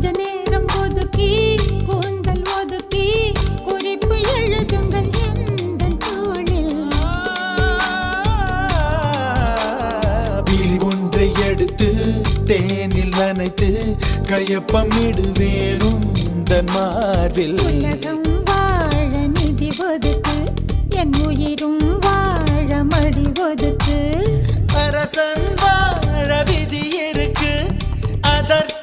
கொஞ்ச நேரம் ஒதுக்கி கூந்தல் ஒதுக்கி குறிப்பு எழுதுங்கள் எந்த தோளில். விழி ஒன்றை எடுத்து தேனில் நனைத்து கையப்பம் இடுவேன் உந்தன் மார்பில். உலகம் வாழ நிதி ஒதுக்கு என் உயிரும் வாழ மடி ஒதுக்கு. அரசன் வாழ விதி இருக்கு அதற்கு